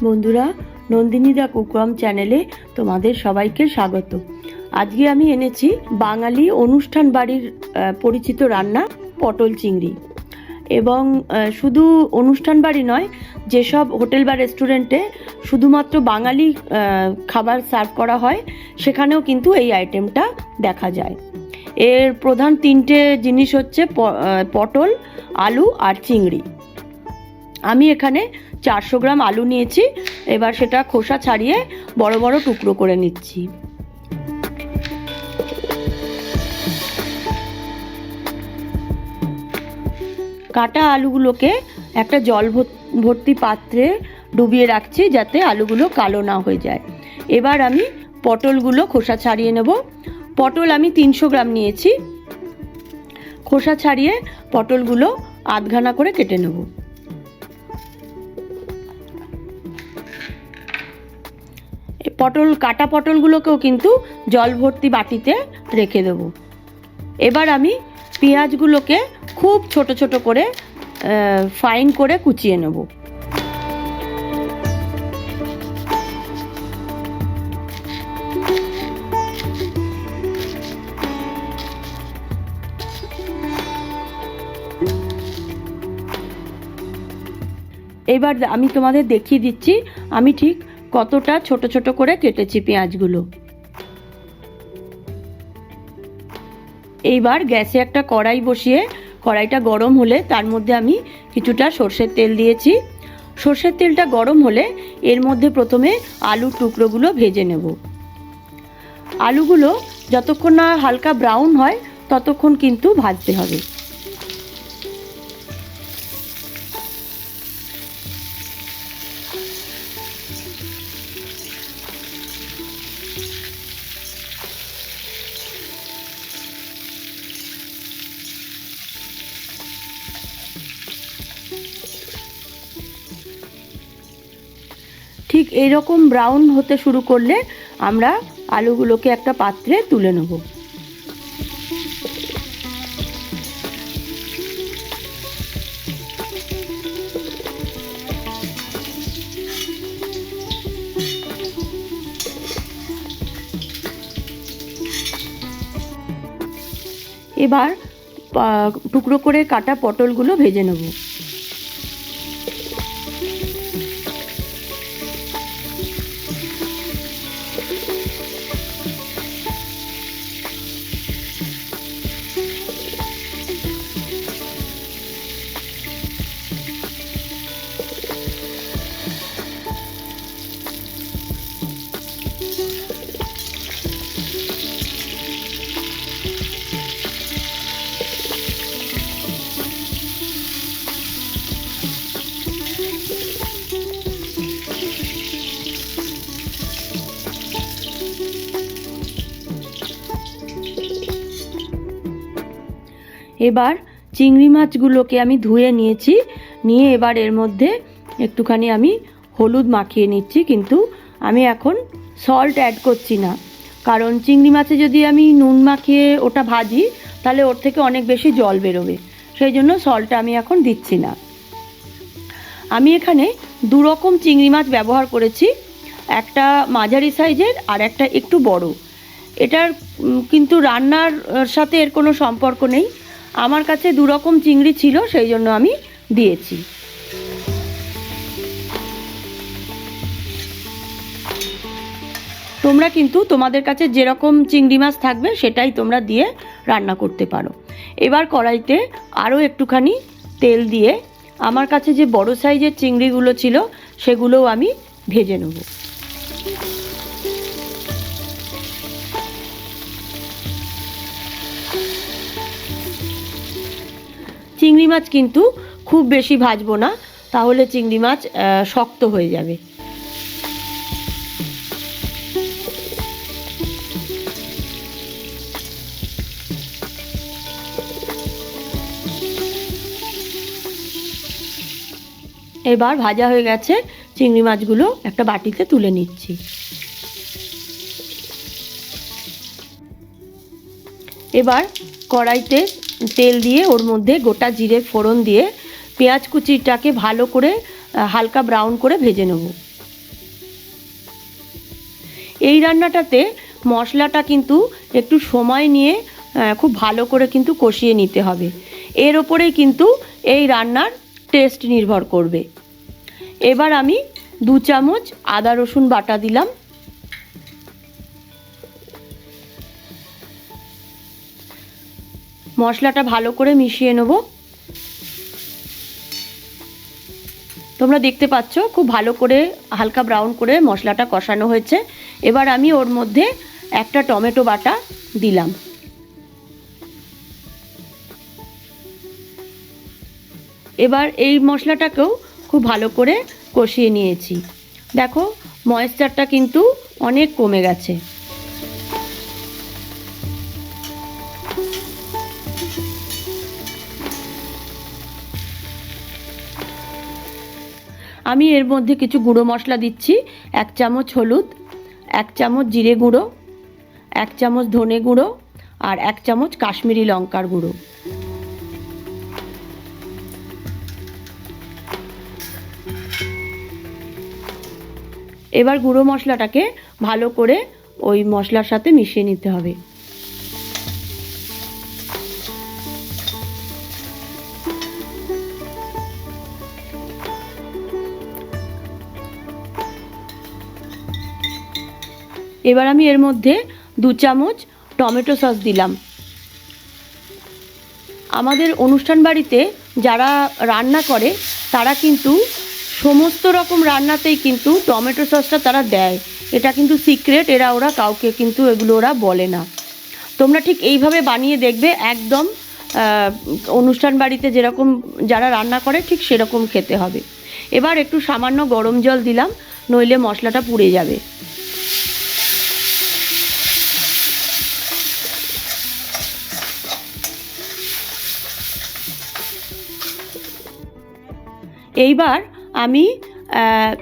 বন্ধুরা, নন্দিনী দা কুকরম চ্যানেলে তোমাদের সবাইকে স্বাগত। আজকে আমি এনেছি বাঙালি অনুষ্ঠান বাড়ির পরিচিত রান্না পটল চিংড়ি। এবং শুধু অনুষ্ঠান বাড়ি নয়, যেসব হোটেল বা রেস্টুরেন্টে শুধুমাত্র বাঙালি খাবার সার্ভ করা হয় সেখানেও কিন্তু এই আইটেমটা দেখা যায়। এর প্রধান তিনটে জিনিস হচ্ছে পটল, আলু আর চিংড়ি। আমি এখানে 400 গ্রাম আলু নিয়েছি। এবার সেটা খোসা ছাড়িয়ে বড় বড় টুকরো করে নিচ্ছি। কাটা আলুগুলোকে একটা জল ভর্তি পাত্রে ডুবিয়ে রাখছি যাতে আলুগুলো কালো না হয়ে যায়। এবার আমি পটলগুলো খোসা ছাড়িয়ে নেব। পটল আমি 300 গ্রাম নিয়েছি। খোসা ছাড়িয়ে পটলগুলো আধখানা করে কেটে নেব। কাটা পটলগুলোকেও কিন্তু জল ভর্তি বাটিতে রেখে দেব। এবার আমি পেঁয়াজগুলোকে খুব ছোট ছোট করে ফাইন করে কুচিয়ে নেব। এবার আমি তোমাদের দেখিয়ে দিচ্ছি আমি ঠিক কতটা ছোট ছোট করে কেটেছি পেঁয়াজগুলো। এইবার গ্যাসে একটা কড়াই বসিয়ে কড়াইটা গরম হলে তার মধ্যে আমি কিছুটা সর্ষের তেল দিয়েছি। সর্ষের তেলটা গরম হলে এর মধ্যে প্রথমে আলুর টুকরোগুলো ভেজে নেব। আলুগুলো যতক্ষণ না হালকা ব্রাউন হয় ততক্ষণ কিন্তু ভাজতে হবে। ঠিক এইরকম ব্রাউন হতে শুরু করলে আমরা আলুগুলোকে একটা পাত্রে তুলে নেব। এবার টুকরো করে কাটা পটলগুলো ভেজে নেব। এবার চিংড়ি মাছগুলোকে আমি ধুয়ে নিয়েছি। নিয়ে এবার এর মধ্যে একটুখানি আমি হলুদ মাখিয়ে নিচ্ছি, কিন্তু আমি এখন সল্ট অ্যাড করছি না, কারণ চিংড়ি মাছে যদি আমি নুন মাখিয়ে ওটা ভাজি তাহলে ওর থেকে অনেক বেশি জল বেরোবে, সেই জন্য সল্টটা আমি এখন দিচ্ছি না। আমি এখানে দু রকম চিংড়ি মাছ ব্যবহার করেছি, একটা মাঝারি সাইজের আর একটা একটু বড়। এটার কিন্তু রান্নার সাথে এর কোনো সম্পর্ক নেই। আমার কাছে দু রকম চিংড়ি ছিল, সেই জন্য আমি দিয়েছি। তোমরা কিন্তু তোমাদের কাছে যেরকম চিংড়ি মাছ থাকবে সেটাই তোমরা দিয়ে রান্না করতে পারো। এবার কড়াইতে আরও একটুখানি তেল দিয়ে আমার কাছে যে বড় সাইজের চিংড়িগুলো ছিল সেগুলোও আমি ভেজে নেব। চিংড়ি মাছ কিন্তু খুব বেশি ভাজবো না, তাহলে চিংড়ি মাছ শক্ত হয়ে যাবে। এবার ভাজা হয়ে গেছে, চিংড়ি মাছগুলো একটা বাটিতে তুলে নিচ্ছি। এবার কড়াইতে তেল দিয়ে ওর মধ্যে গোটা জিরে ফোড়ন দিয়ে পেঁয়াজ কুচিটাকে ভালো করে হালকা ব্রাউন করে ভেজে নেব। এই রান্নাটাতে মশলাটা কিন্তু একটু সময় নিয়ে খুব ভালো করে কিন্তু কষিয়ে নিতে হবে। এর ওপরেই কিন্তু এই রান্নার টেস্ট নির্ভর করবে। এবার আমি 2 চামচ আদা রসুন বাটা দিলাম। মশলাটা ভালো করে মিশিয়ে নেব। তোমরা দেখতে পাচ্ছ খুব ভালো করে হালকা ব্রাউন করে মশলাটা কষানো হয়েছে। এবার আমি ওর মধ্যে একটা টমেটো বাটা দিলাম। এবার এই মশলাটাকেও খুব ভালো করে কষিয়ে নিয়েছি। দেখো ময়েশ্চারটা কিন্তু অনেক কমে গেছে। আমি এর মধ্যে কিছু গুঁড়ো মশলা দিচ্ছি। 1 চামচ হলুদ, 1 চামচ জিরে গুঁড়ো, 1 চামচ ধনে গুঁড়ো আর 1 চামচ কাশ্মীরি লঙ্কার গুঁড়ো। এবার গুঁড়ো মশলাটাকে ভালো করে ওই মশলার সাথে মিশিয়ে নিতে হবে। এবার আমি এর মধ্যে 2 চামচ টমেটো সস দিলাম। আমাদের অনুষ্ঠান বাড়িতে যারা রান্না করে তারা কিন্তু সমস্ত রকম রান্নাতেই কিন্তু টমেটো সসটা তারা দেয়। এটা কিন্তু সিক্রেট, ওরা কাউকে কিন্তু এগুলো ওরা বলে না। তোমরা ঠিক এইভাবে বানিয়ে দেখবে, একদম অনুষ্ঠান বাড়িতে যেরকম যারা রান্না করে ঠিক সেরকম খেতে হবে। এবার একটু সামান্য গরম জল দিলাম, নইলে মশলাটা পুড়ে যাবে। এইবার আমি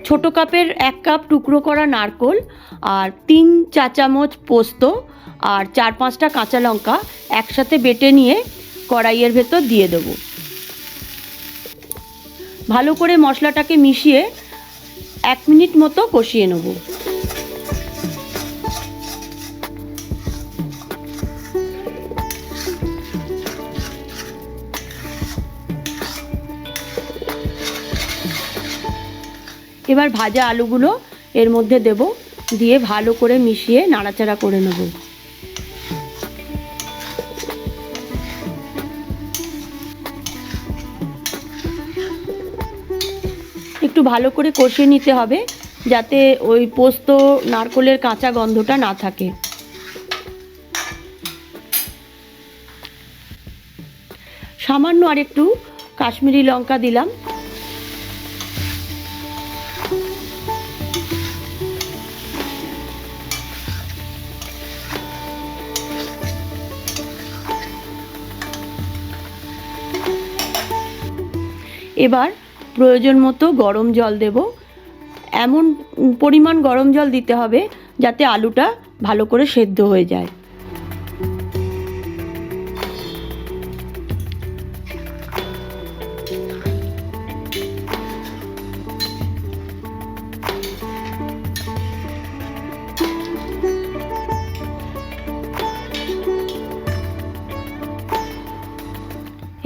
ছোট কাপের 1 কাপ টুকরো করা নারকোল আর 3 চা চামচ পোস্ত আর 4-5টা কাঁচা লঙ্কা একসাথে বেটে নিয়ে কড়াইয়ের ভেতর দিয়ে দেবো। ভালো করে মশলাটাকে মিশিয়ে 1 মিনিট মতো কষিয়ে নেব। এবার ভাজা আলুগুলো এর মধ্যে দেব, দিয়ে ভালো করে মিশিয়ে নাড়াচাড়া করে নেব। একটু ভালো করে কষিয়ে নিতে হবে যাতে ওই পোস্ত নারকোলের কাঁচা গন্ধটা না থাকে। সামান্য আর একটু কাশ্মীরি লঙ্কা দিলাম। এবার প্রয়োজন মতো গরম জল দেব। এমন পরিমাণ গরম জল দিতে হবে যাতে আলুটা ভালো করে সেদ্ধ হয়ে যায়।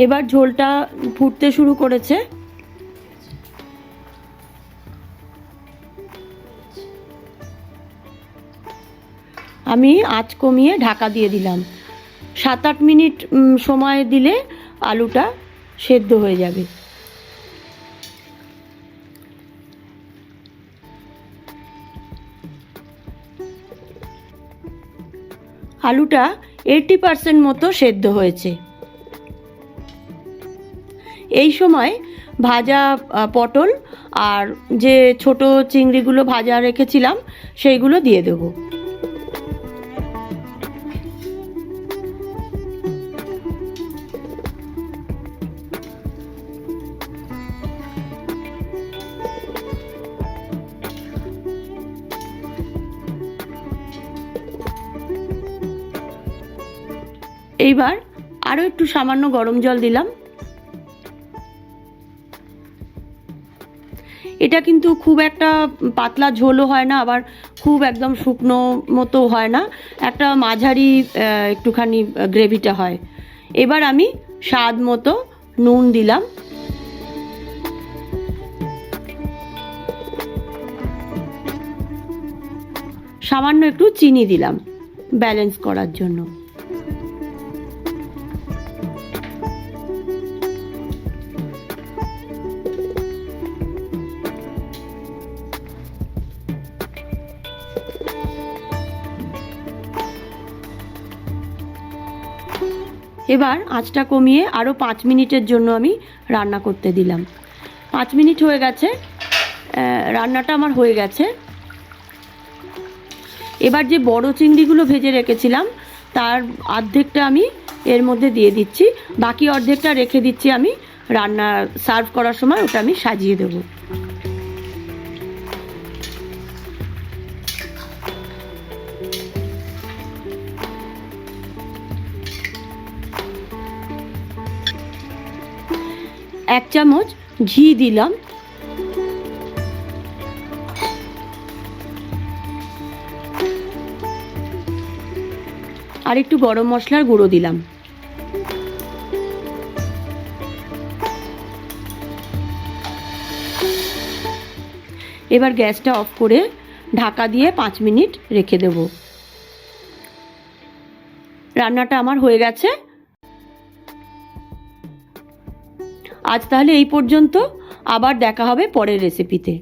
এবার ঝোলটা ফুটতে শুরু করেছে। আমি আঁচ কমিয়ে ঢাকা দিয়ে দিলাম। 7-8 মিনিট সময় দিলে আলুটা সেদ্ধ হয়ে যাবে। আলুটা 80% মতো সেদ্ধ হয়েছে। এই সময় ভাজা পটল আর যে ছোট চিংড়িগুলো ভাজা রেখেছিলাম সেইগুলো দিয়ে দেবো। এইবার আরও একটু সামান্য গরম জল দিলাম। এটা কিন্তু খুব একটা পাতলা ঝোলও হয় না, আবার খুব একদম শুকনো মতো হয় না, একটা মাঝারি একটুখানি গ্রেভিটা হয়। এবার আমি স্বাদ মতো নুন দিলাম, সামান্য একটু চিনি দিলাম ব্যালেন্স করার জন্য। এবার আঁচটা কমিয়ে আরও 5 মিনিটের জন্য আমি রান্না করতে দিলাম। 5 মিনিট হয়ে গেছে, রান্নাটা আমার হয়ে গেছে। এবার যে বড় চিংড়িগুলো ভেজে রেখেছিলাম তার অর্ধেকটা আমি এর মধ্যে দিয়ে দিচ্ছি, বাকি অর্ধেকটা রেখে দিচ্ছি আমি রান্না সার্ভ করার সময়, ওটা আমি সাজিয়ে দেব। এক চামচ ঘি দিলাম, আর একটু গরম মশলার গুঁড়ো দিলাম। এবার গ্যাসটা অফ করে ঢাকা দিয়ে 5 মিনিট রেখে দেব। রান্নাটা আমার হয়ে গেছে। আজ তাহলে এই পর্যন্ত, আবার দেখা হবে পরের রেসিপিতে।